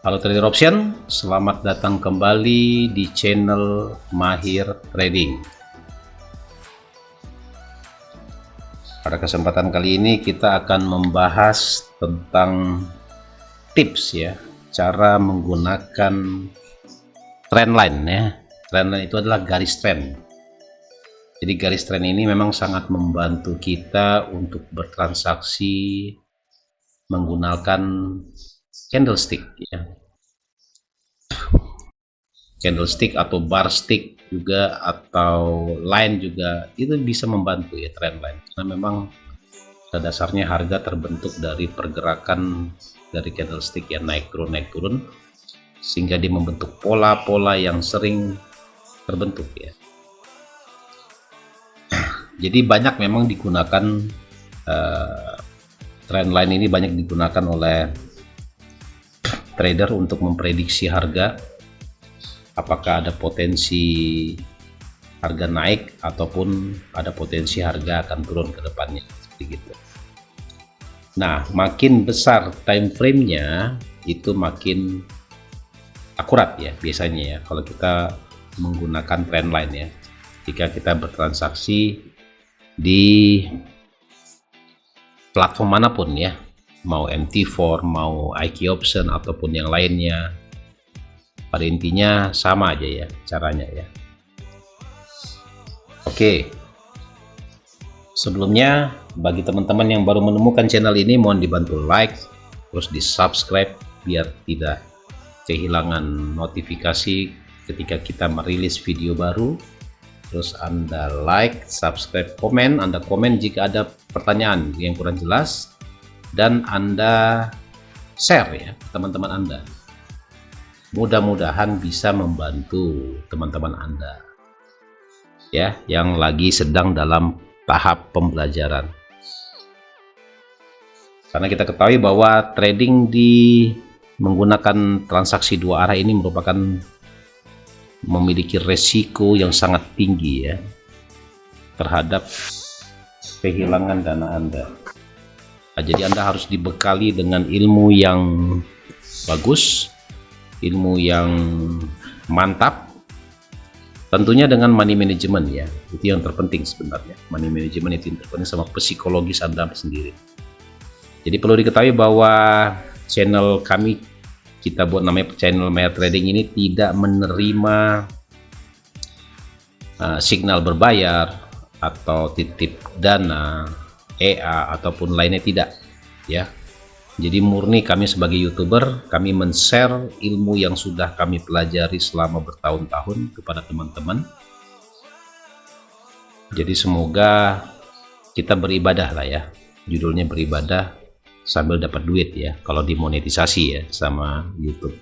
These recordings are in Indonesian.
Halo trader option, selamat datang kembali di channel Mahir Trading. Pada kesempatan kali ini kita akan membahas tentang tips ya, cara menggunakan trendline ya. Trendline itu adalah garis trend. Jadi garis trend ini memang sangat membantu kita untuk bertransaksi menggunakan candlestick ya, candlestick atau bar stick juga, atau line juga, itu bisa membantu ya trend line, karena memang pada dasarnya harga terbentuk dari pergerakan dari candlestick yang naik turun sehingga dia membentuk pola-pola yang sering terbentuk ya. Jadi banyak memang digunakan trend line ini, banyak digunakan oleh trader untuk memprediksi harga, apakah ada potensi harga naik ataupun ada potensi harga akan turun ke depannya, seperti gitu. Nah, makin besar time frame-nya itu makin akurat ya biasanya ya kalau kita menggunakan trend line ya, jika kita bertransaksi di platform manapun ya, mau MT4, mau IQ option ataupun yang lainnya, pada intinya sama aja ya caranya ya. Oke, sebelumnya bagi teman-teman yang baru menemukan channel ini, mohon dibantu like terus di subscribe biar tidak kehilangan notifikasi ketika kita merilis video baru. Terus Anda like, subscribe, komen, Anda komen jika ada pertanyaan yang kurang jelas, dan Anda share ya teman-teman Anda. Mudah-mudahan bisa membantu teman-teman Anda ya yang lagi sedang dalam tahap pembelajaran. Karena kita ketahui bahwa trading di menggunakan transaksi dua arah ini merupakan memiliki resiko yang sangat tinggi ya terhadap kehilangan dana Anda. Nah, jadi Anda harus dibekali dengan ilmu yang bagus, ilmu yang mantap, tentunya dengan money management ya, itu yang terpenting sebenarnya. Money management itu yang terpenting, sama psikologis Anda sendiri. Jadi perlu diketahui bahwa channel kami, kita buat namanya channel Mahir Trading ini, tidak menerima signal berbayar atau titip dana, EA ataupun lainnya, tidak ya. Jadi murni kami sebagai YouTuber, kami men-share ilmu yang sudah kami pelajari selama bertahun-tahun kepada teman-teman. Jadi semoga kita beribadah lah ya, judulnya beribadah sambil dapat duit ya, kalau dimonetisasi ya sama YouTube.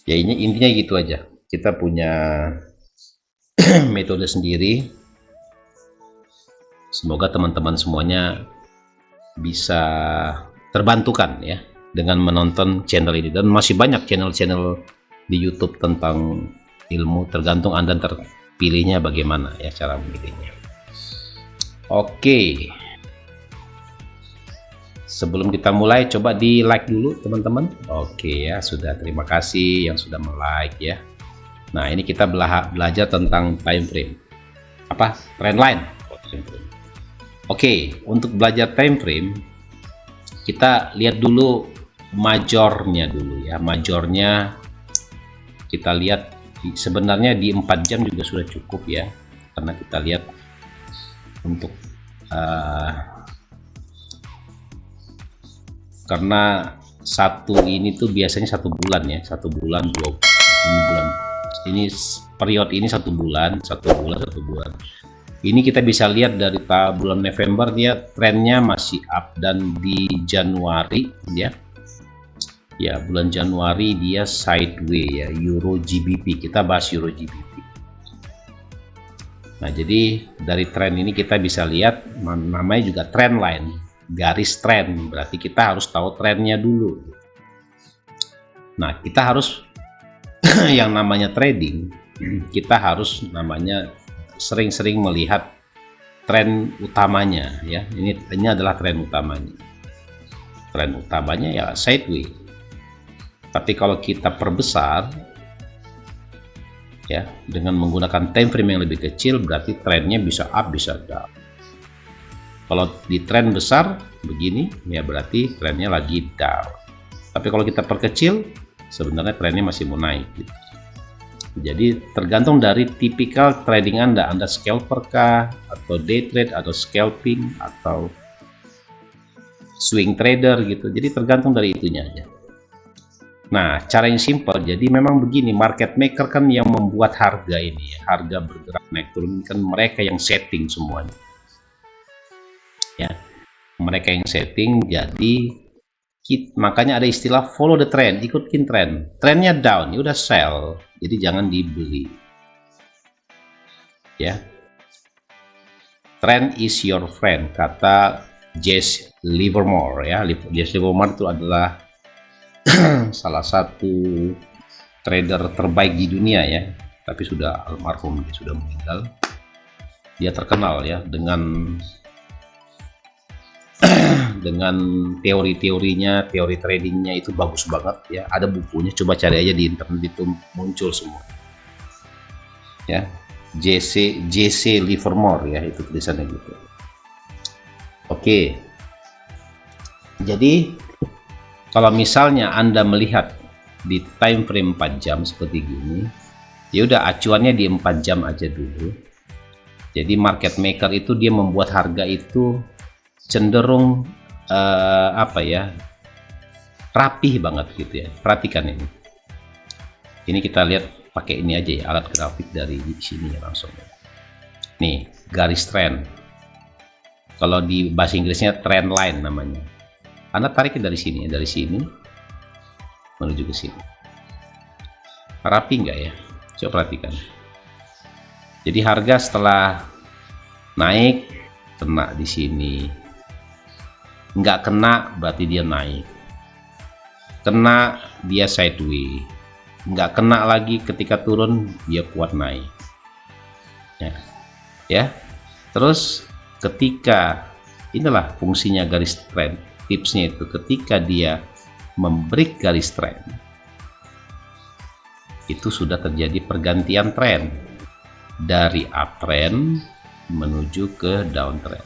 Ya ini intinya gitu aja, kita punya metode sendiri. Semoga teman-teman semuanya bisa terbantukan ya dengan menonton channel ini, dan masih banyak channel-channel di YouTube tentang ilmu, tergantung Anda terpilihnya bagaimana ya cara memilihnya. Oke, sebelum kita mulai coba di like dulu teman-teman. Oke ya, sudah, terima kasih yang sudah like ya. Nah, ini kita belajar tentang time frame, apa, trend line. Oke, untuk belajar time frame kita lihat dulu majornya dulu ya. Majornya kita lihat sebenarnya di 4 jam juga sudah cukup ya, karena kita lihat untuk karena satu ini tuh biasanya 1 bulan ya, 1 bulan 2 bulan, ini periode ini 1 bulan. Ini kita bisa lihat dari bulan November dia trennya masih up, dan di Januari ya Ya, bulan Januari dia sideways ya, Euro GBP. Kita bahas Euro GBP. Nah, jadi dari tren ini kita bisa lihat namanya juga trend line, garis tren. Berarti kita harus tahu trennya dulu. Nah, kita harus yang namanya trading, kita harus namanya sering-sering melihat tren utamanya ya. Ini adalah tren utamanya. Tren utamanya ya sideways. Tapi kalau kita perbesar ya dengan menggunakan time frame yang lebih kecil, berarti trennya bisa up bisa down. Kalau di tren besar begini ya berarti trennya lagi down. Tapi kalau kita perkecil sebenarnya trennya masih mau naik gitu. Jadi tergantung dari tipikal trading Anda scalper kah, atau day trade, atau scalping, atau swing trader gitu. Jadi tergantung dari itunya aja. Nah, cara yang simpel, jadi memang begini, market maker kan yang membuat harga ini, harga bergerak naik turun kan mereka yang setting semuanya. Ya, mereka yang setting, jadi makanya ada istilah follow the trend, ikutin tren. Trennya down, ya udah sell, jadi jangan dibeli. Ya, trend is your friend, kata Jesse Livermore ya. Jesse Livermore itu adalah salah satu trader terbaik di dunia ya, tapi sudah almarhum, dia sudah meninggal. Dia terkenal ya dengan teori-teorinya, teori tradingnya itu bagus banget ya. Ada bukunya, coba cari aja di internet, itu muncul semua ya. Jesse Livermore ya, itu tulisannya gitu. Oke, jadi kalau misalnya Anda melihat di time frame 4 jam seperti gini, ya udah acuannya di 4 jam aja dulu. Jadi market maker itu dia membuat harga itu cenderung rapih banget gitu ya. Perhatikan ini. Ini kita lihat pakai ini aja ya, alat grafik dari sini ya langsung. Nih, garis trend. Kalau di bahasa Inggrisnya trend line namanya. Anda tarik dari sini menuju ke sini. Rapi nggak ya? Coba perhatikan. Jadi harga setelah naik kena di sini, nggak kena berarti dia naik, kena dia sideways, nggak kena lagi ketika turun dia kuat naik. Ya. Terus ketika inilah fungsinya garis trend. Tipsnya itu ketika dia membreak garis trend, itu sudah terjadi pergantian tren dari uptrend menuju ke downtrend.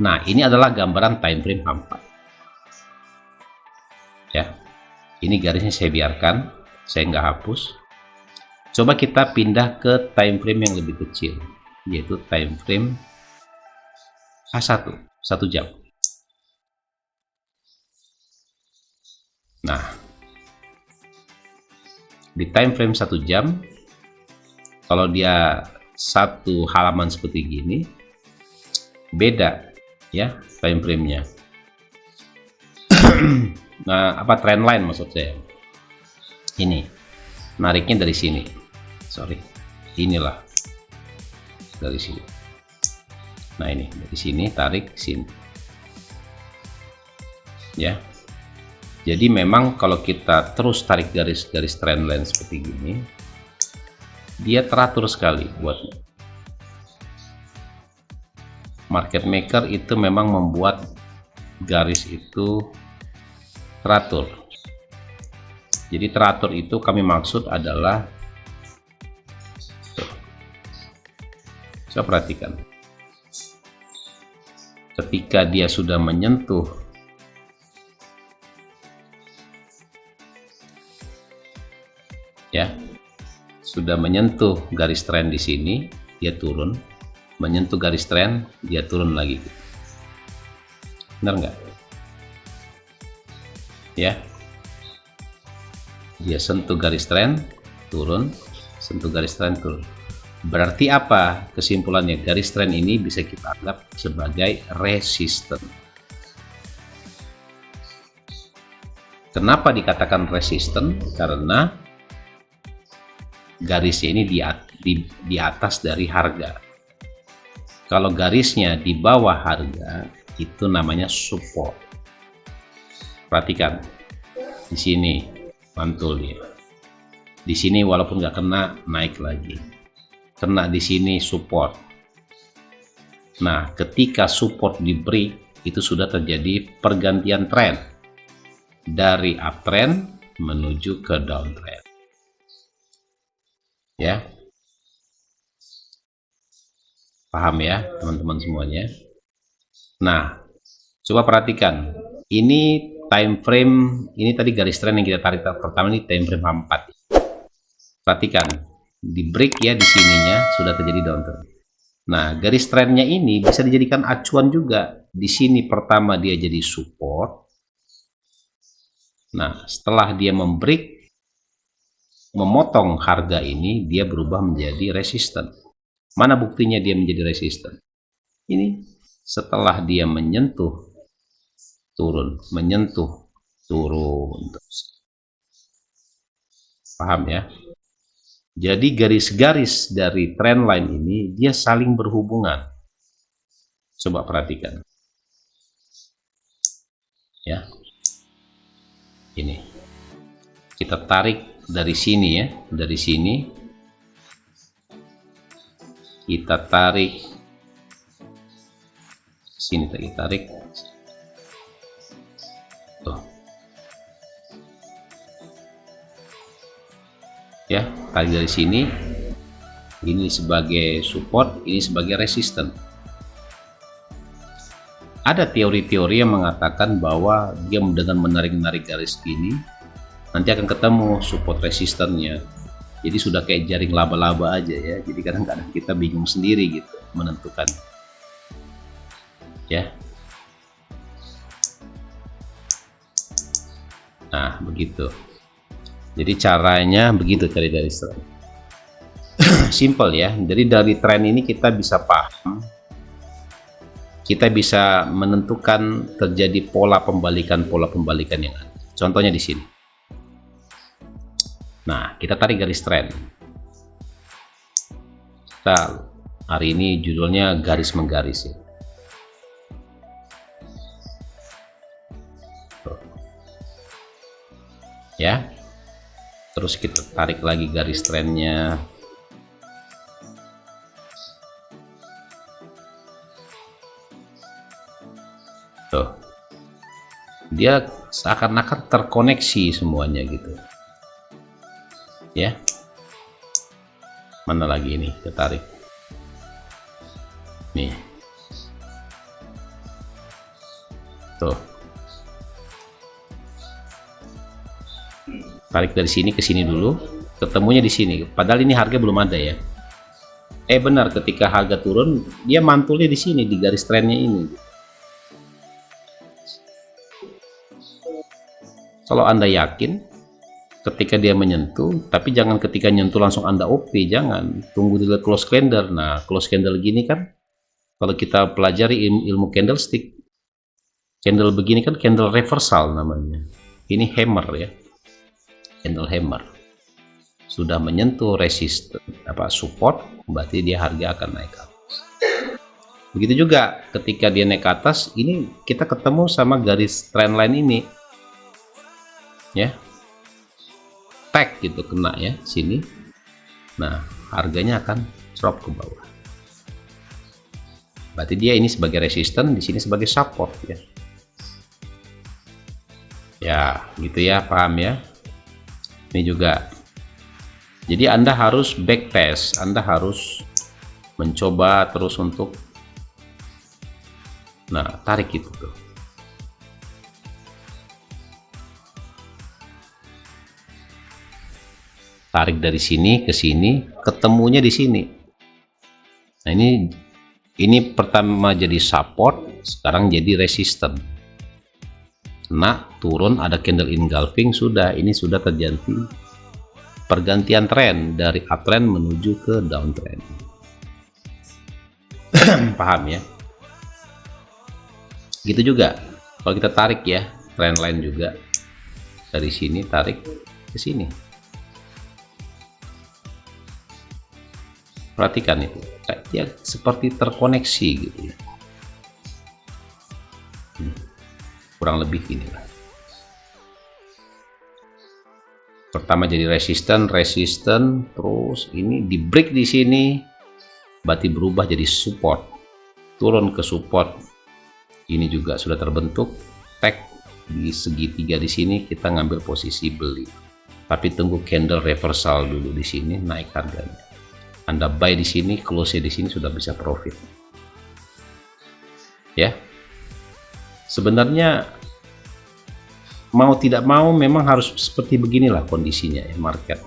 Nah, ini adalah gambaran time frame 4 ya. Ini garisnya saya biarkan, saya nggak hapus. Coba kita pindah ke time frame yang lebih kecil, yaitu time frame H1, 1 jam. Nah, di time frame 1 jam, kalau dia satu halaman seperti gini, beda ya time frame-nya. Nah, apa trend line maksud saya? Ini nariknya dari sini. Inilah dari sini. Nah, ini dari sini tarik sini. Ya. Jadi memang kalau kita terus tarik garis trend line seperti gini, dia teratur sekali buatnya. Market maker itu memang membuat garis itu teratur. Jadi teratur itu kami maksud adalah, saya perhatikan, ketika dia sudah menyentuh sudah menyentuh garis trend di sini, dia turun, menyentuh garis trend, dia turun lagi. Benar nggak? Ya, dia sentuh garis trend, turun, sentuh garis trend, turun. Berarti apa kesimpulannya? Garis trend ini bisa kita anggap sebagai resisten. Kenapa dikatakan resisten? Karena garisnya ini di atas dari harga. Kalau garisnya di bawah harga, itu namanya support. Perhatikan, di sini mantul dia. Di sini walaupun nggak kena, naik lagi. Kena di sini support. Nah, ketika support di break, itu sudah terjadi pergantian tren dari uptrend menuju ke downtrend. Ya, paham ya teman-teman semuanya? Nah, coba perhatikan, ini time frame, ini tadi garis tren yang kita tarik pertama, ini time frame 4. Perhatikan, di break ya, di sininya sudah terjadi downtrend. Nah, garis trennya ini bisa dijadikan acuan juga. Di sini pertama dia jadi support. Nah, setelah dia membreak, memotong harga ini, dia berubah menjadi resisten. Mana buktinya dia menjadi resisten? Ini setelah dia menyentuh turun, menyentuh turun. Paham ya? Jadi garis-garis dari trendline ini dia saling berhubungan. Coba perhatikan. Ya. Ini. Kita tarik dari sini ya, dari sini. Kita tarik sini, kita tarik. Tuh. Ya, tarik dari sini. Ini sebagai support, ini sebagai resisten. Ada teori-teori yang mengatakan bahwa dia dengan menarik-narik garis ini nanti akan ketemu support resistennya. Jadi sudah kayak jaring laba-laba aja ya. Jadi kadang-kadang kita bingung sendiri gitu menentukan. Ya. Nah, begitu. Jadi caranya begitu cari garis tren. Simple ya. Jadi dari tren ini kita bisa paham. Kita bisa menentukan terjadi pola pembalikan yang ada. Contohnya di sini. Nah, kita tarik garis tren. Kita hari ini judulnya garis menggaris ya. Tuh. Ya. Terus kita tarik lagi garis trennya. Tuh. Dia seakan-akan terkoneksi semuanya gitu. Ya, mana lagi ini, kita tarik nih, tuh, tarik dari sini ke sini dulu, ketemunya di sini, padahal ini harga belum ada ya. Benar, ketika harga turun dia mantulnya di sini, di garis trennya ini. Kalau Anda yakin ketika dia menyentuh, tapi jangan ketika nyentuh langsung Anda OP, jangan, tunggu dulu close candle. Nah, close candle gini kan, kalau kita pelajari ilmu candlestick, candle begini kan candle reversal namanya. Ini hammer ya, candle hammer. Sudah menyentuh resisten, support, berarti dia harga akan naik ke atas. Begitu juga ketika dia naik ke atas, ini kita ketemu sama garis trendline ini, ya. Tag gitu, kena ya sini. Nah, harganya akan drop ke bawah. Berarti dia ini sebagai resisten, di sini sebagai support ya. Ya, gitu ya, paham ya. Ini juga. Jadi Anda harus backtest, Anda harus mencoba terus untuk tarik itu tuh. Tarik dari sini ke sini, ketemunya di sini. Nah, ini pertama jadi support, sekarang jadi resisten. Nah, turun ada candle engulfing, sudah, ini sudah terjadi pergantian tren dari uptrend menuju ke downtrend. Paham ya? Gitu juga kalau kita tarik ya, trend line juga. dari sini tarik ke sini. Perhatikan itu, kayak dia seperti terkoneksi gitu ya. Kurang lebih gini lah. Pertama jadi resisten, terus ini di break di sini, berarti berubah jadi support, turun ke support. Ini juga sudah terbentuk tag di segitiga di sini, kita ngambil posisi beli. Tapi tunggu candle reversal dulu di sini, naik harganya. Anda buy di sini, close di sini sudah bisa profit. Ya. Sebenarnya mau tidak mau memang harus seperti beginilah kondisinya ya market.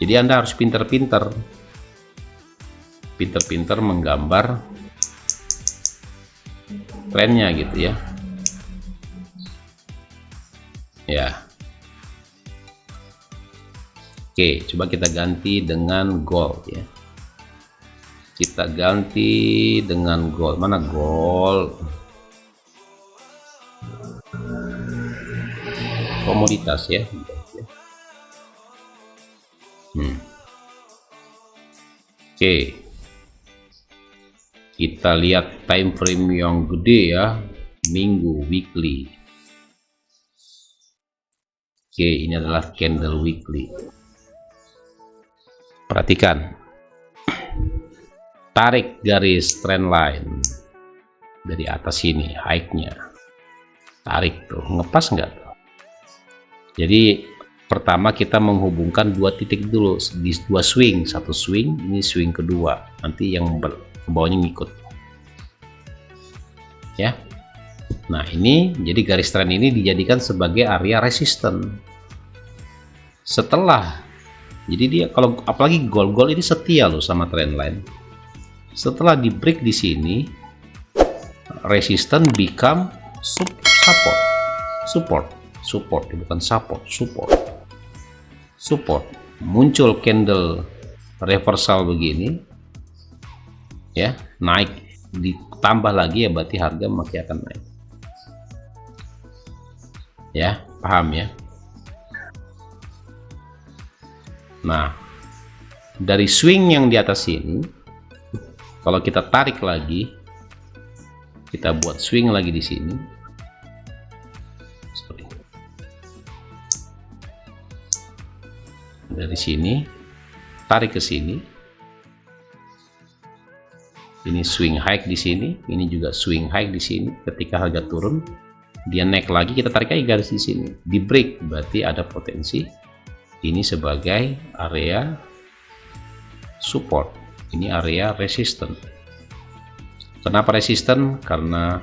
Jadi Anda harus pintar-pintar menggambar trennya gitu ya. Ya. Oke, coba kita ganti dengan gold ya. Kita ganti dengan gold. Mana gold? Komoditas ya. Oke. Kita lihat time frame yang gede ya, minggu, weekly. Oke, ini adalah candle weekly. Perhatikan, tarik garis trend line dari atas sini, high-nya, tarik tuh, ngepas nggak tuh? Jadi pertama kita menghubungkan dua titik dulu, di dua swing, satu swing, ini swing kedua, nanti yang ke bawahnya ngikut, ya. Nah ini jadi garis trend ini dijadikan sebagai area resisten. Setelah jadi dia kalau apalagi gold ini setia loh sama trendline. Setelah di break di sini, resisten become support, bukan support. Muncul candle reversal begini, ya, naik, ditambah lagi ya berarti harga masih akan naik. Ya, paham ya? Nah, dari swing yang di atas ini, kalau kita tarik lagi, kita buat swing lagi di sini. Dari sini, tarik ke sini. Ini swing high di sini, ini juga swing high di sini. Ketika harga turun, dia naik lagi, kita tarik lagi garis di sini. Di break, berarti ada potensi. Ini sebagai area support, ini area resisten. Kenapa resisten? Karena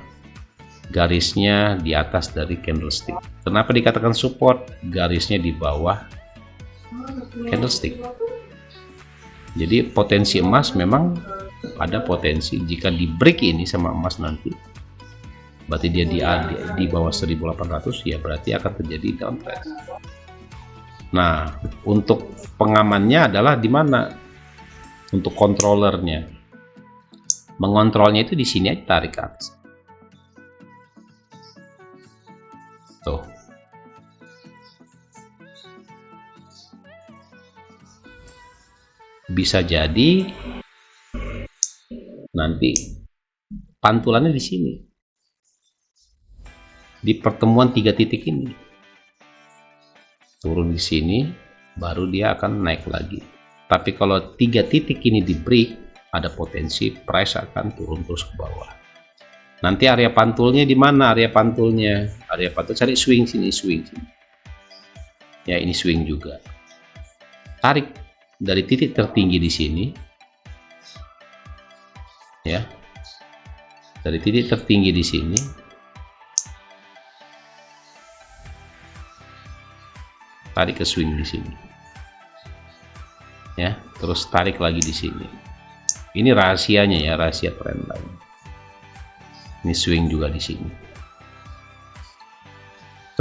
garisnya di atas dari candlestick. Kenapa dikatakan support? Garisnya di bawah candlestick. Jadi potensi emas memang ada potensi jika di break ini sama emas nanti, berarti dia di bawah 1800, ya berarti akan terjadi downtrend. Nah, untuk pengamannya adalah di mana? Untuk controllernya, mengontrolnya itu di sini aja, tarik ke atas. Tuh. Bisa jadi nanti pantulannya di sini, di pertemuan 3 titik ini. Turun di sini, baru dia akan naik lagi. Tapi kalau 3 titik ini di break, ada potensi price akan turun terus ke bawah. Nanti area pantulnya di mana? Area pantulnya, cari swing sini, ya ini swing juga. Tarik dari titik tertinggi di sini, ya, dari titik tertinggi di sini. Tarik ke swing di sini, ya, terus tarik lagi di sini. Ini rahasianya ya, rahasia trendline. Ini swing juga di sini.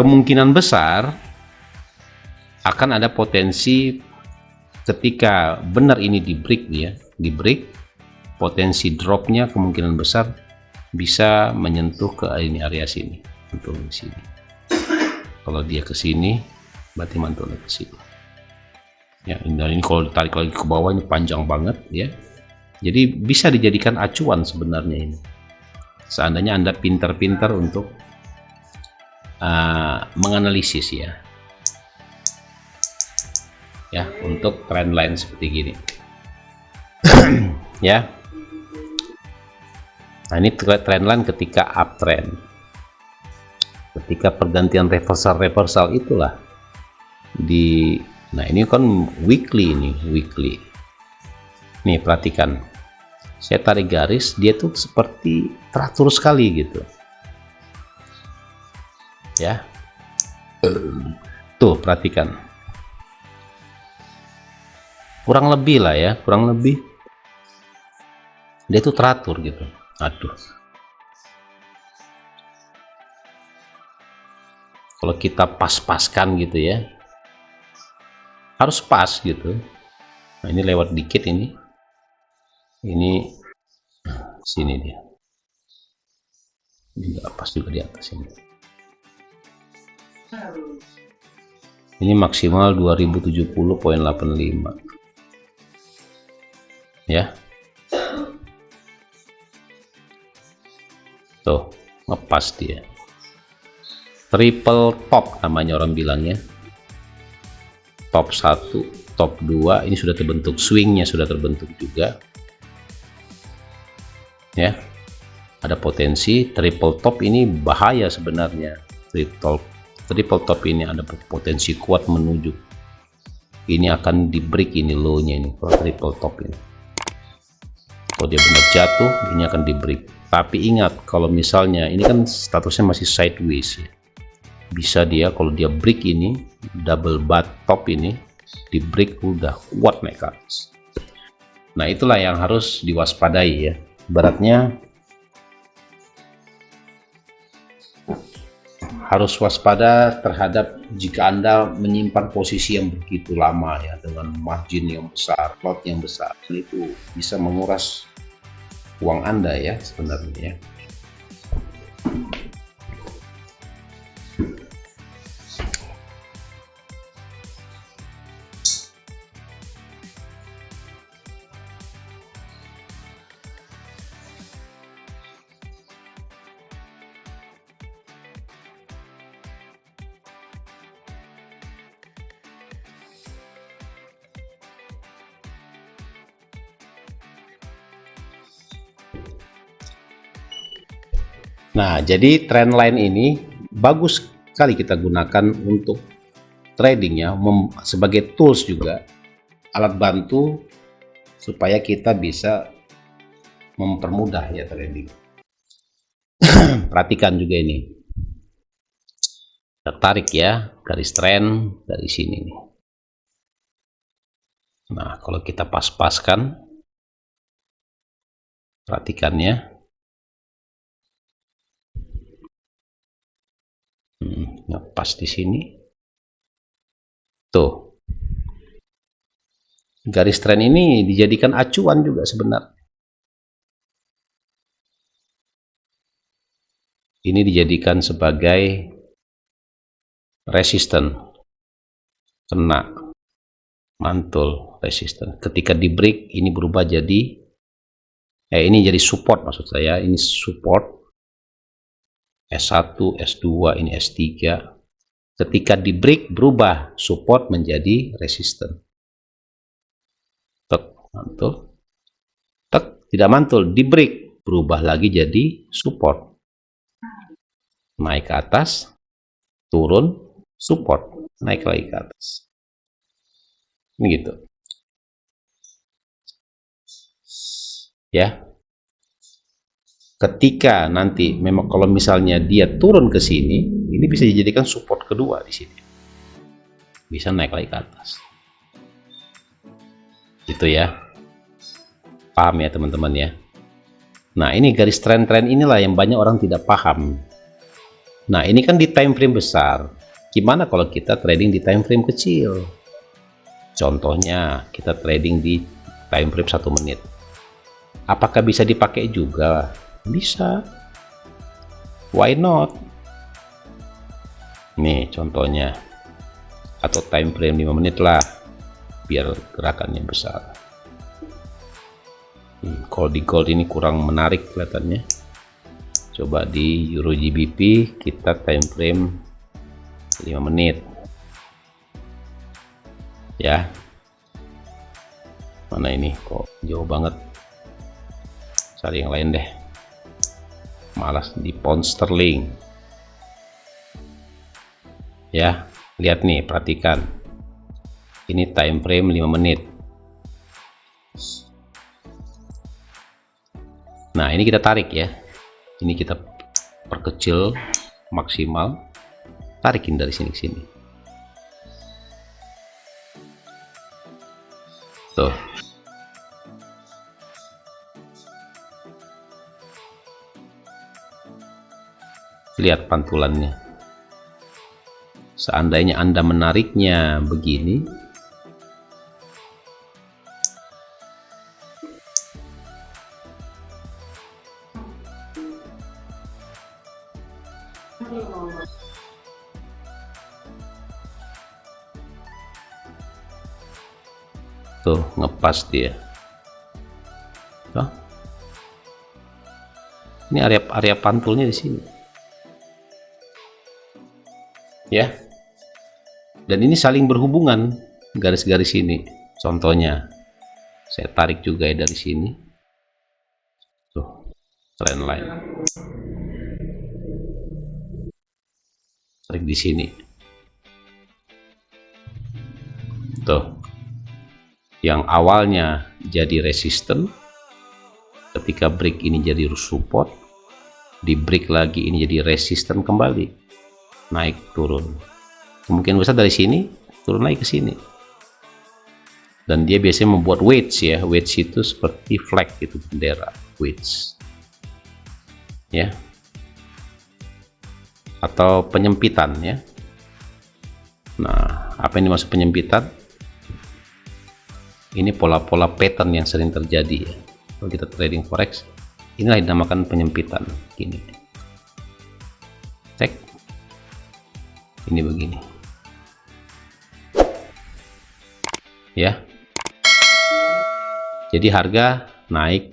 Kemungkinan besar akan ada potensi ketika benar ini di break ya, di break, potensi dropnya kemungkinan besar bisa menyentuh ke ini area sini, untuk di sini. Kalau dia ke sini, berarti mantulnya ke sini. Ya, dan ini kalau ditarik lagi ke bawah ini panjang banget ya. Jadi bisa dijadikan acuan sebenarnya ini. Seandainya Anda pintar-pintar untuk menganalisis ya untuk trendline seperti gini. Ya. Nah, ini trendline ketika uptrend. Ketika pergantian reversal itulah nah ini kan weekly nih, perhatikan saya tarik garis, dia tuh seperti teratur sekali gitu ya. Tuh perhatikan, kurang lebih dia tuh teratur gitu. Aduh, kalau kita pas-paskan gitu ya, harus pas gitu. Nah, ini lewat dikit ini sini dia juga pas juga di atas ini maksimal 2070.85 ya. Tuh ngepas dia, triple top namanya orang bilangnya. Top 1, top 2 ini sudah terbentuk, swingnya sudah terbentuk juga ya. Ada potensi triple top ini bahaya sebenarnya. Triple top ini ada potensi kuat menuju, ini akan di break ini low nya ini. Kalau triple top ini, kalau dia benar jatuh, ini akan di break. Tapi ingat, kalau misalnya ini kan statusnya masih sideways ya, bisa dia kalau dia break ini double top ini di break udah kuat naik ke atas. Nah, itulah yang harus diwaspadai ya. Beratnya harus waspada terhadap jika Anda menyimpan posisi yang begitu lama ya, dengan margin yang besar, lot yang besar, itu bisa menguras uang Anda ya sebenarnya ya. Nah, jadi trendline ini bagus sekali kita gunakan untuk trading ya, sebagai tools juga, alat bantu supaya kita bisa mempermudah ya trading. Perhatikan juga ini, kita tarik ya garis trend dari sini nih. Nah, kalau kita pas-paskan, perhatikannya. Nah, pas di sini tuh garis tren ini dijadikan acuan juga sebenarnya. Ini dijadikan sebagai resisten, kena mantul resisten. Ketika di break ini berubah jadi ini jadi support, maksud saya ini support S1, S2, ini S3. Ketika di break berubah support menjadi resisten. Tek, mantul. Tek, tidak mantul, di break berubah lagi jadi support. Naik ke atas, turun, support, naik lagi ke atas. Ini gitu. Ya. Ketika nanti memang kalau misalnya dia turun ke sini, ini bisa dijadikan support kedua di sini. Bisa naik lagi ke atas. Gitu ya. Paham ya teman-teman ya. Nah, ini garis tren-tren inilah yang banyak orang tidak paham. Nah, ini kan di time frame besar. Gimana kalau kita trading di time frame kecil? Contohnya, kita trading di time frame 1 menit. Apakah bisa dipakai juga? Bisa. Why not? Nih contohnya, atau time frame 5 menit lah biar gerakannya besar. Kalau di gold ini kurang menarik kelihatannya. Coba di Euro GBP kita time frame 5 menit ya. Mana ini kok jauh banget, cari yang lain deh, malas. Di pound sterling ya, lihat nih, perhatikan ini time frame 5 menit. Nah ini kita tarik ya, ini kita perkecil maksimal, tarikin dari sini ke sini tuh. Lihat pantulannya. Seandainya Anda menariknya begini, tuh ngepas dia. Tuh. Ini area pantulnya di sini. Ya. Dan ini saling berhubungan garis-garis ini. Contohnya saya tarik juga ya dari sini. Tuh, trend line. Tarik di sini. Tuh. Yang awalnya jadi resisten, ketika break ini jadi support, di break lagi ini jadi resisten kembali, naik turun. Kemungkinan besar dari sini turun lagi ke sini. Dan dia biasanya membuat wedge ya. Wedge itu seperti flag gitu, bendera wedge ya, atau penyempitan ya. Nah, apa ini maksud penyempitan? Ini pola-pola pattern yang sering terjadi ya. Kalau kita trading forex, inilah yang dinamakan penyempitan. Gini, cek, ini begini ya. Jadi harga naik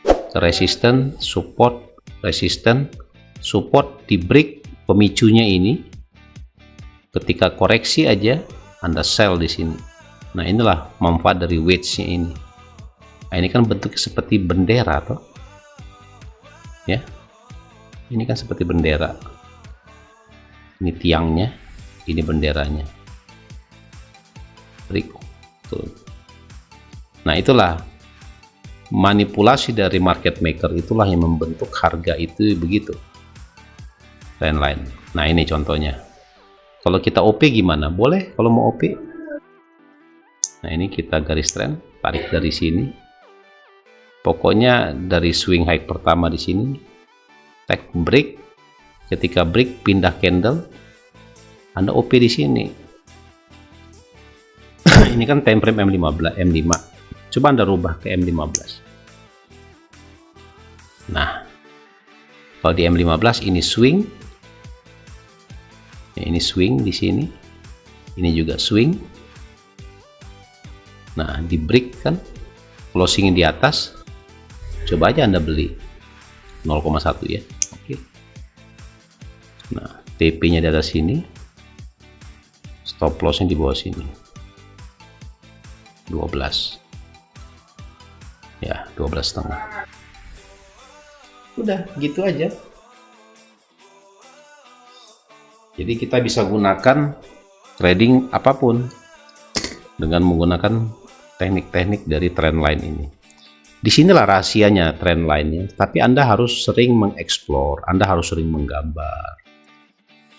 ke resisten, support, resisten, support, di break pemicunya ini. Ketika koreksi aja Anda sell di sini. Nah inilah manfaat dari wedge-nya ini. Nah, ini kan bentuknya seperti bendera toh ya. Ini kan seperti bendera. Ini tiangnya, ini benderanya. Tuh. Nah itulah manipulasi dari market maker, itulah yang membentuk harga itu begitu, trend line. Nah ini contohnya. Kalau kita OP gimana? Boleh kalau mau OP. Nah ini kita garis trend, tarik dari sini. Pokoknya dari swing high pertama di sini, take break. Ketika break pindah candle, Anda OP di sini. Ini kan time frame M5. Coba Anda rubah ke M15. Nah, kalau di M15 ini swing. Ini swing di sini. Ini juga swing. Nah, di break kan closing di atas. Coba aja Anda beli 0,1 ya. Oke. Nah, TP-nya di atas sini. Stop loss-nya di bawah sini. 12. Ya, 12,5. Udah, gitu aja. Jadi kita bisa gunakan trading apapun dengan menggunakan teknik-teknik dari trend line ini. Disinilah rahasianya trend line-nya. Tapi Anda harus sering mengeksplor, Anda harus sering menggambar,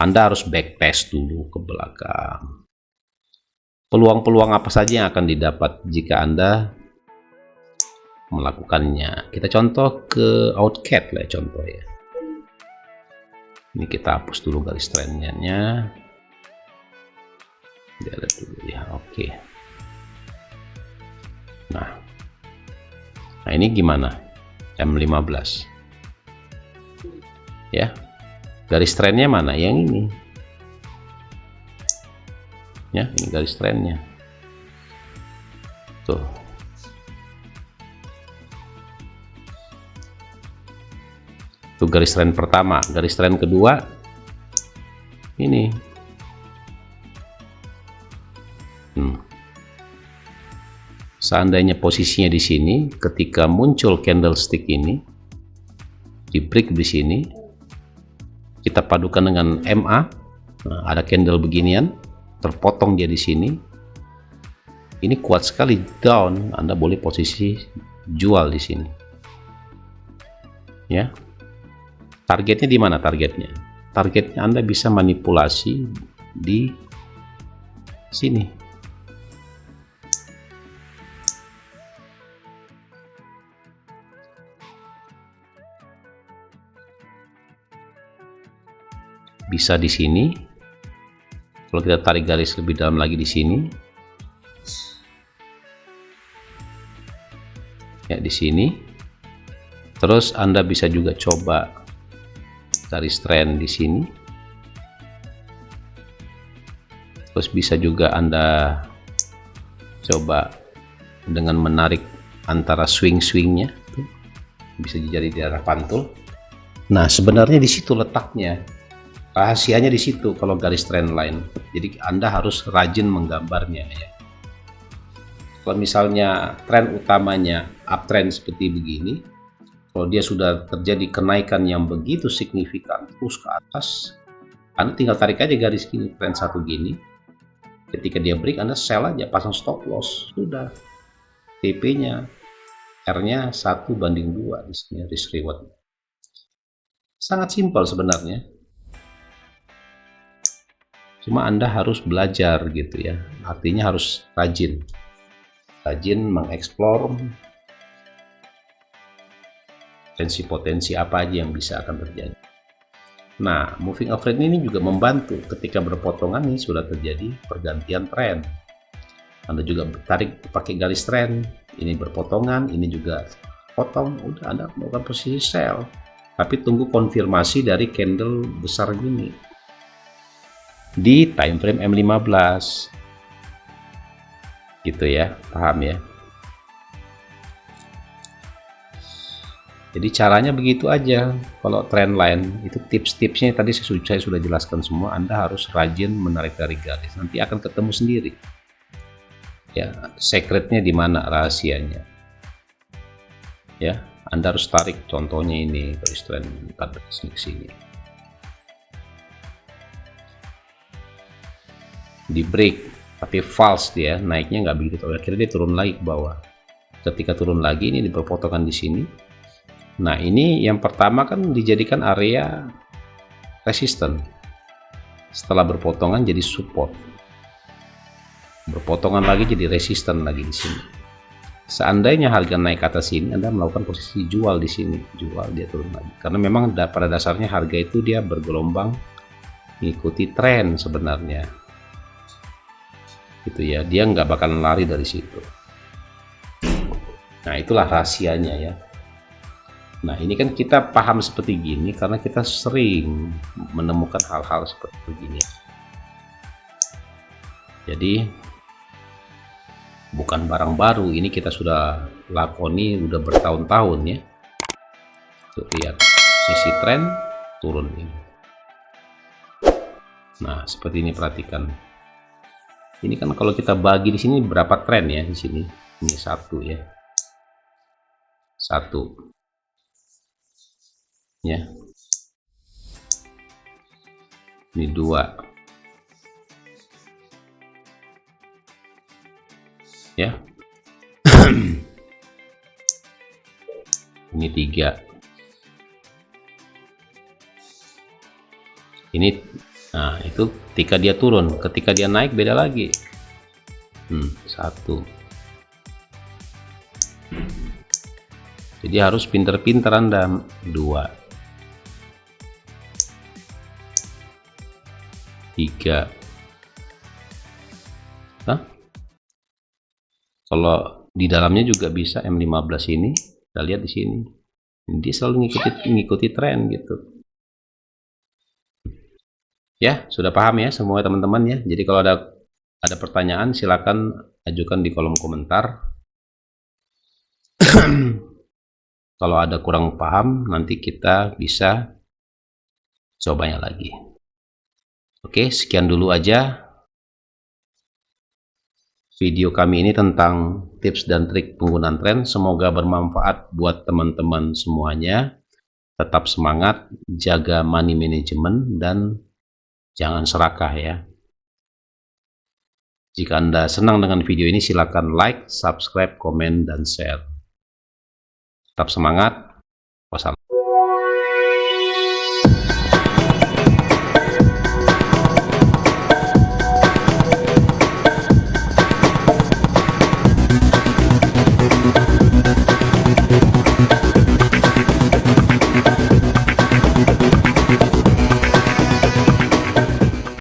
Anda harus backtest dulu ke belakang. Peluang-peluang apa saja yang akan didapat jika Anda melakukannya. Kita contoh ke Outcat lah, contoh ya. Ini kita hapus dulu garis trendnya. Lihat dulu ya, oke. Nah ini gimana? M15 ya, garis trennya mana? Yang ini. Ya, ini garis trendnya. Tuh. Itu garis trend pertama. Garis trend kedua ini. Seandainya posisinya di sini, ketika muncul candlestick ini, di break di sini, kita padukan dengan MA, nah, ada candle beginian, terpotong dia di sini, ini kuat sekali down, Anda boleh posisi jual di sini. Ya, targetnya di mana? Targetnya Anda bisa manipulasi di sini. Bisa di sini. Kalau kita tarik garis lebih dalam lagi di sini, ya di sini. Terus Anda bisa juga coba garis trend di sini. Terus bisa juga Anda coba dengan menarik antara swing-swingnya, bisa jadi di arah pantul. Nah, sebenarnya di situ letaknya. Rahasianya di situ kalau garis trend line. Jadi Anda harus rajin menggambarnya ya. Kalau misalnya tren utamanya uptrend seperti begini, kalau dia sudah terjadi kenaikan yang begitu signifikan terus ke atas, Anda tinggal tarik aja garis gini, trend satu gini. Ketika dia break, Anda sell aja, pasang stop loss, sudah. TP-nya, R-nya 1/2 di sini risk reward. Sangat simpel sebenarnya. Cuma Anda harus belajar gitu ya, artinya harus rajin mengeksplor potensi-potensi apa aja yang bisa akan terjadi. Nah, moving average ini juga membantu ketika berpotongan ini sudah terjadi pergantian tren. Anda juga tarik pakai garis tren, ini berpotongan, ini juga potong, udah Anda melakukan posisi sell. Tapi tunggu konfirmasi dari candle besar gini di time frame M15 gitu ya, paham ya? Jadi caranya begitu aja. Kalau trend line itu tips-tipsnya tadi saya sudah jelaskan semua. Anda harus rajin menarik dari garis, nanti akan ketemu sendiri ya secretnya di mana, rahasianya ya. Anda harus tarik, contohnya ini garis trend 14 di sini. Di break tapi false, dia naiknya nggak begitu, akhirnya dia turun lagi ke bawah. Ketika turun lagi ini diperpotongan di sini. Nah, ini yang pertama kan dijadikan area resisten, setelah berpotongan jadi support, berpotongan lagi jadi resisten lagi di sini. Seandainya harga naik ke atas sini, Anda melakukan posisi jual di sini, jual, dia turun lagi, karena memang pada dasarnya harga itu dia bergelombang mengikuti tren sebenarnya gitu ya, dia nggak bakalan lari dari situ. Nah, itulah rahasianya ya. Nah, ini kan kita paham seperti gini karena kita sering menemukan hal-hal seperti begini. Jadi bukan barang baru, ini kita sudah lakoni udah bertahun-tahun ya. Tuh, lihat sisi tren turun ini. Nah, seperti ini, perhatikan. Ini kan kalau kita bagi di sini berapa tren ya di sini? Ini satu ya. Satu. Ya. Ini 2. Ya. Ini 3. Ini, nah itu ketika dia turun, ketika dia naik beda lagi. 1. Jadi harus pinter-pinter Anda. 2. 3. Nah, kalau di dalamnya juga bisa M15 ini, kita lihat di sini. Dia selalu ngikuti tren gitu. Ya, sudah paham ya semua teman-teman ya. Jadi kalau Ada pertanyaan silakan ajukan di kolom komentar. Kalau ada kurang paham, nanti kita bisa cobanya lagi. Oke, sekian dulu aja video kami ini tentang tips dan trik penggunaan tren. Semoga bermanfaat buat teman-teman semuanya. Tetap semangat, jaga money management, dan jangan serakah ya. Jika Anda senang dengan video ini, silakan like, subscribe, komen, dan share. Tetap semangat. Wassalamualaikum.